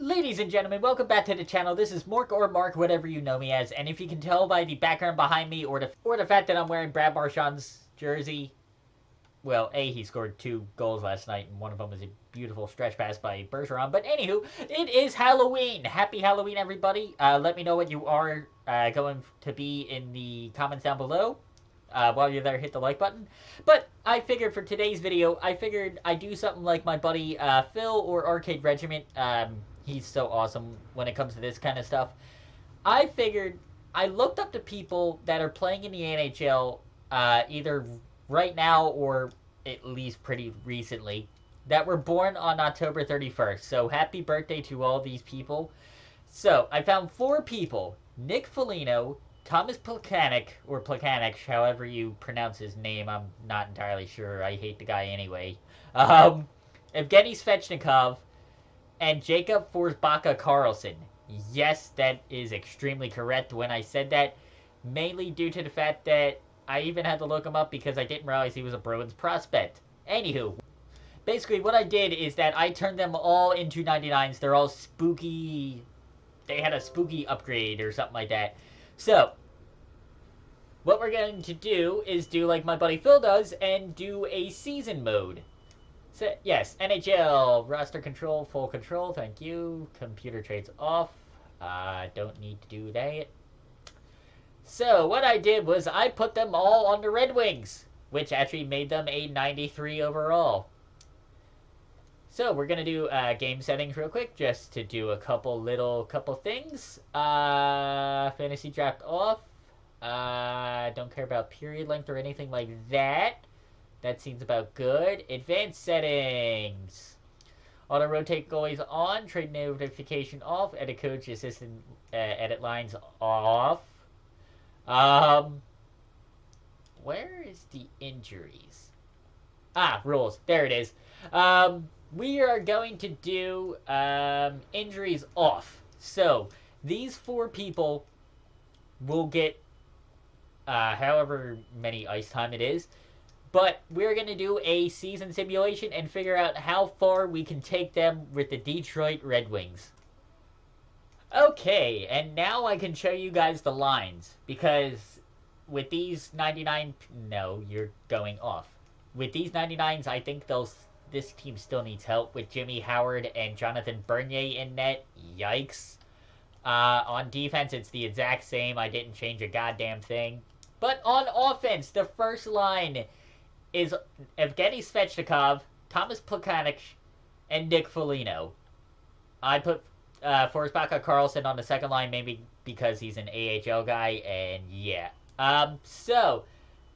Ladies and gentlemen, welcome back to the channel. This is Mork or Mark, whatever you know me as. And if you can tell by the background behind me or the fact that I'm wearing Brad Marchand's jersey, well, A, he scored 2 goals last night, and one of them was a beautiful stretch pass by Bergeron. But anywho, it is Halloween. Happy Halloween, everybody. Let me know what you are going to be in the comments down below. While you're there, hit the like button. But I figured for today's video, I'd do something like my buddy Phil or Arcade Regiment. He's so awesome when it comes to this kind of stuff. I figured I looked up the people that are playing in the NHL either right now or at least pretty recently that were born on October 31st. So happy birthday to all these people. So I found 4 people: Nick Foligno, Thomas Plekanec, or Plekanec, however you pronounce his name. I'm not entirely sure. I hate the guy anyway. Evgeny Svechnikov, and Jacob Forsbacka Karlsson. Yes, that is extremely correct when I said that, mainly due to the fact that I even had to look him up because I didn't realize he was a Bruins prospect. Anywho, basically what I did is that I turned them all into 99s. They're all spooky. They had a spooky upgrade or something like that. So, what we're going to do is do like my buddy Phil does and do a season mode. So, yes, NHL, roster control, full control, thank you. Computer trades off. Don't need to do that. So, what I did was I put them all on the Red Wings, which actually made them a 93 overall. So, we're going to do game settings real quick, just to do a couple things. Fantasy draft off. Don't care about period length or anything like that. That seems about good. Advanced settings. Auto rotate goalies on. Trade notification off. Edit coach assistant edit lines off. Where is the injuries? Rules. There it is. We are going to do injuries off. So these 4 people will get however many ice time it is. But we're going to do a season simulation and figure out how far we can take them with the Detroit Red Wings. Okay, and now I can show you guys the lines. Because with these 99... No, you're going off. With these 99s, I think this team still needs help with Jimmy Howard and Jonathan Bernier in net. Yikes. On defense, it's the exact same. I didn't change a goddamn thing. But on offense, the first line is Evgeny Svechnikov, Thomas Plekanec, and Nick Foligno. I put Forsbacka Karlsson on the second line, maybe because he's an AHL guy, and yeah. So,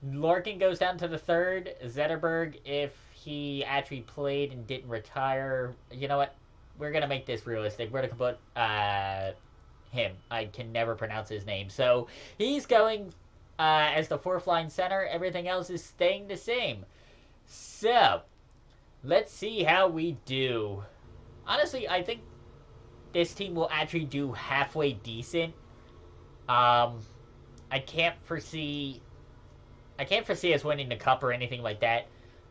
Larkin goes down to the third. Zetterberg, if he actually played and didn't retire, you know what? We're going to make this realistic. We're going to put him. I can never pronounce his name. So, he's going as the 4th line center. Everything else is staying the same. So, let's see how we do. Honestly, I think this team will actually do halfway decent. I can't foresee us winning the cup or anything like that.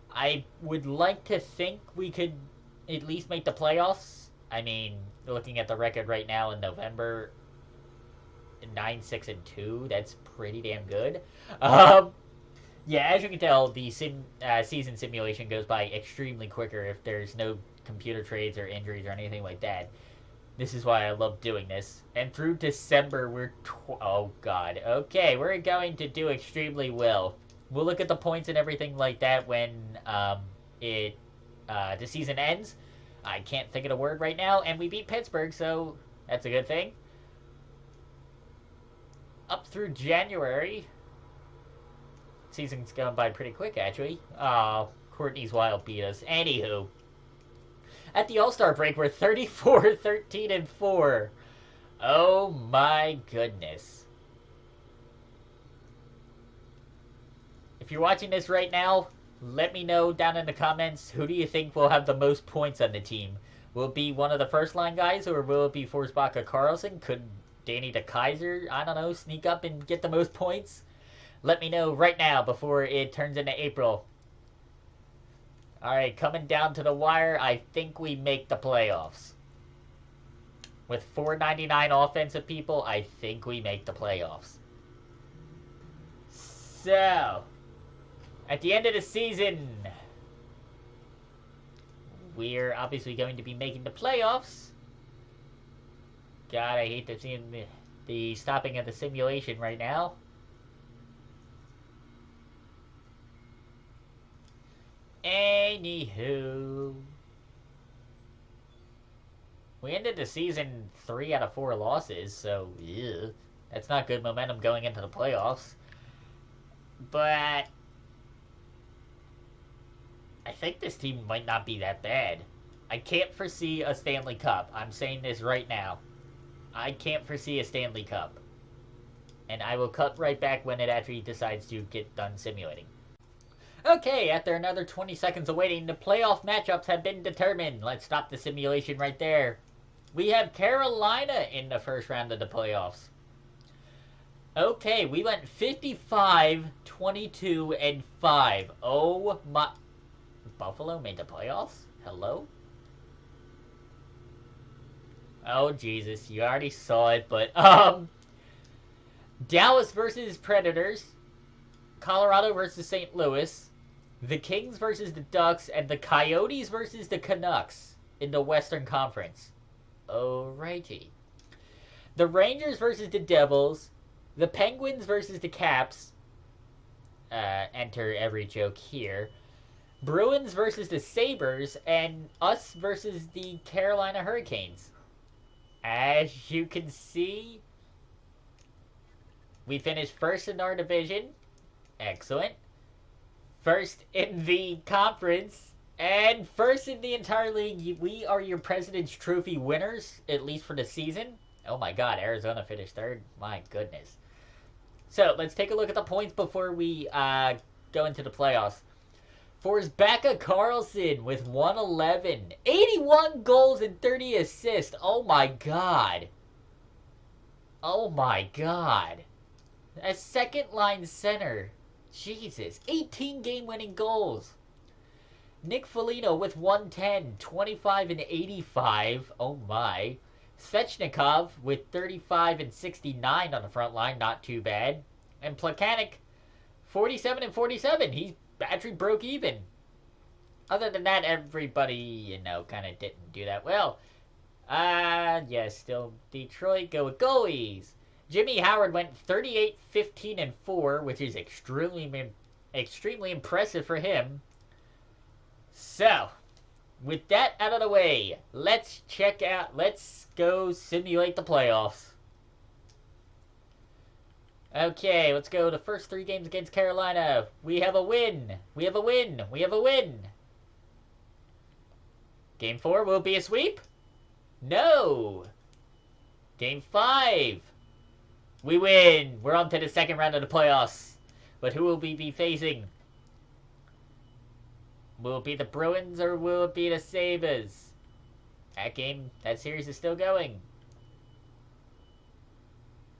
I would like to think we could at least make the playoffs. I mean, looking at the record right now in November, 9-6-2. That's pretty damn good. Yeah, as you can tell, the season simulation goes by extremely quicker if there's no computer trades or injuries or anything like that. This is why I love doing this. And through December, we're... oh, God. Okay, we're going to do extremely well. We'll look at the points and everything like that when the season ends. I can't think of a word right now. And we beat Pittsburgh, so that's a good thing. Up through January. Season's going by pretty quick, actually. Oh, Courtney's Wild beat us. Anywho. At the All-Star break, we're 34-13-4. Oh my goodness. If you're watching this right now, let me know down in the comments, who do you think will have the most points on the team? Will it be one of the first-line guys, or will it be Forsbacka Karlsson? Could Danny DeKaiser, I don't know, sneak up and get the most points? Let me know right now before it turns into April. Alright, coming down to the wire, I think we make the playoffs. With 499 offensive people, I think we make the playoffs. So, at the end of the season, we're obviously going to be making the playoffs. God, I hate to see the stopping of the simulation right now. Anywho, we ended the season 3 out of 4 losses, so yeah, that's not good momentum going into the playoffs. But I think this team might not be that bad. I can't foresee a Stanley Cup. I'm saying this right now. I can't foresee a Stanley Cup. And I will cut right back when it actually decides to get done simulating. Okay, after another 20 seconds of waiting, the playoff matchups have been determined. Let's stop the simulation right there. We have Carolina in the first round of the playoffs. Okay, we went 55, 22, and 5. Oh my... Buffalo made the playoffs? Hello? Oh, Jesus, you already saw it, but, Dallas versus Predators, Colorado versus St. Louis, the Kings versus the Ducks, and the Coyotes versus the Canucks in the Western Conference. Alrighty. The Rangers versus the Devils, the Penguins versus the Caps, enter every joke here, Bruins versus the Sabres, and us versus the Carolina Hurricanes. As you can see, we finished first in our division. Excellent. First in the conference. And first in the entire league. We are your President's Trophy winners, at least for the season. Oh my god, Arizona finished third. My goodness. So, let's take a look at the points before we go into the playoffs. Forsbacka Karlsson with 111. 81 goals and 30 assists. Oh my god. Oh my god. A second line center. Jesus. 18 game-winning goals. Nick Foligno with 110. 25 and 85. Oh my. Svechnikov with 35 and 69 on the front line. Not too bad. And Plekanec, 47 and 47. He actually broke even. Other than that, everybody, kind of didn't do that well. Yes, still Detroit. Go with goalies. Jimmy Howard went 38, 15, and 4, which is extremely impressive for him. So, with that out of the way, let's go simulate the playoffs. Okay, let's go. The first 3 games against Carolina. We have a win. We have a win. We have a win. Game 4 will be a sweep? No. Game 5. We win. We're on to the second round of the playoffs. But who will we be facing? Will it be the Bruins or will it be the Sabres? That series is still going.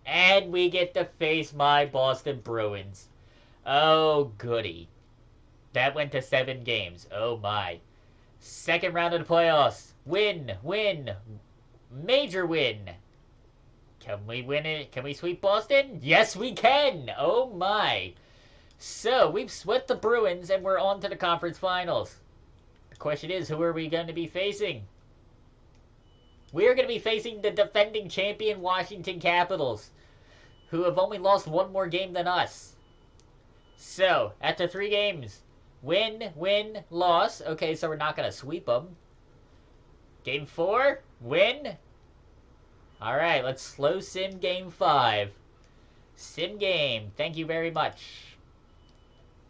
And we get to face my Boston Bruins. Oh, goody. That went to 7 games. Oh, my. Second round of the playoffs. Win. Major win. Can we win it? Can we sweep Boston? Yes, we can. Oh, my. So, we've swept the Bruins and we're on to the conference finals. The question is, who are we going to be facing? We're going to be facing the defending champion Washington Capitals, who have only lost 1 more game than us. So, after 3 games, win, loss. Okay, so we're not going to sweep them. Game 4, win. Alright, let's slow sim game 5. Sim game, thank you very much.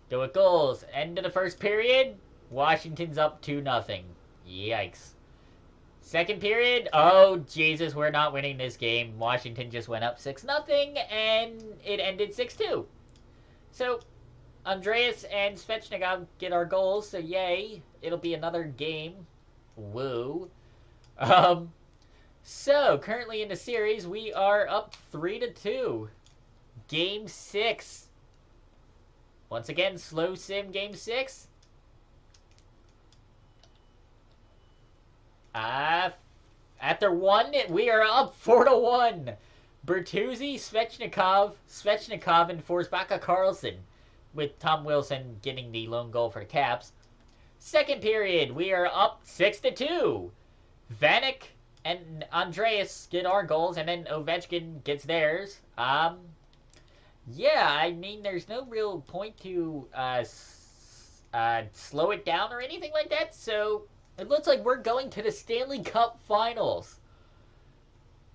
Go with goals. End of the first period, Washington's up 2-0. Yikes. Second period, oh Jesus, we're not winning this game. Washington just went up 6-0 and it ended 6-2. So, Andreas and Svechnikov get our goals, so yay. It'll be another game. Woo. So, currently in the series, we are up 3-2. Game 6. Once again, slow sim game 6. As After one, we are up 4-1. Bertuzzi, Svechnikov, and Forsbacka Karlsson, with Tom Wilson getting the lone goal for the Caps. Second period, we are up 6-2. Vanek and Andreas get our goals, and then Ovechkin gets theirs. Yeah, I mean, there's no real point to slow it down or anything like that, so it looks like we're going to the Stanley Cup Finals.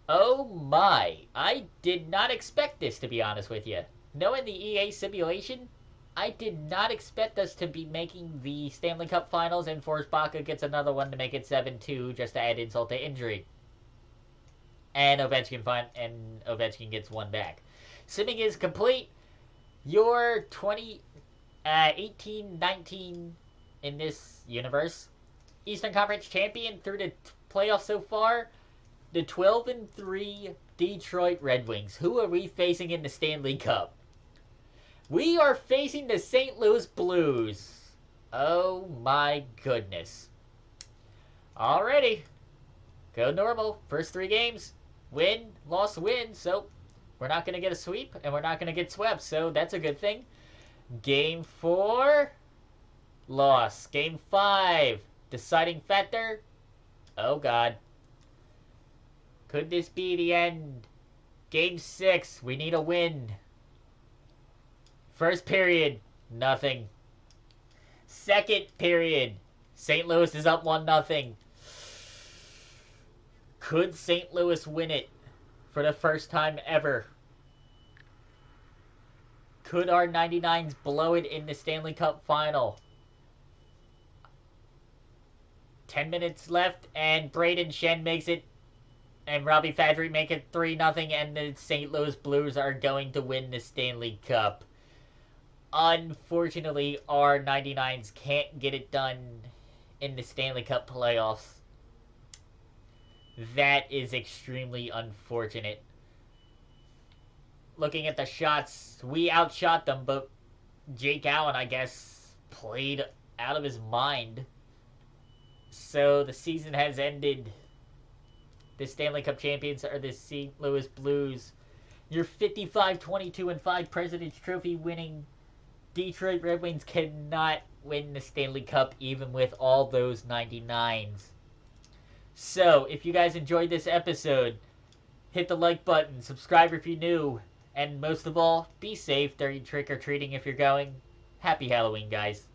Oh my, I did not expect this, to be honest with you. Knowing the EA simulation, I did not expect us to be making the Stanley Cup Finals, and Forsbacka gets another one to make it 7-2 just to add insult to injury. And Ovechkin gets one back. Simming is complete. Your 18-19 in this universe Eastern Conference champion through the playoffs so far, the 12-3 Detroit Red Wings. Who are we facing in the Stanley Cup? We are facing the St. Louis Blues. Oh my goodness. Alrighty. Go normal. First 3 games. Win, loss, win. So we're not going to get a sweep, and we're not going to get swept. So that's a good thing. Game 4. Loss. Game 5. Deciding factor. Oh god. Could this be the end? Game 6. We need a win. First period, nothing. Second period, St. Louis is up 1-0. Could St. Louis win it for the first time ever? Could our 99s blow it in the Stanley Cup Final? 10 minutes left, and Braden Shen makes it, and Robbie Fadry make it 3-0, and the St. Louis Blues are going to win the Stanley Cup. Unfortunately, our 99s can't get it done in the Stanley Cup playoffs. That is extremely unfortunate. Looking at the shots, we outshot them, but Jake Allen, I guess, played out of his mind. So the season has ended. The Stanley Cup champions are the St. Louis Blues. Your 55-22-5 President's Trophy winning Detroit Red Wings cannot win the Stanley Cup even with all those 99s. So, if you guys enjoyed this episode, hit the like button, subscribe if you're new, and most of all, be safe during trick-or-treating if you're going. Happy Halloween, guys.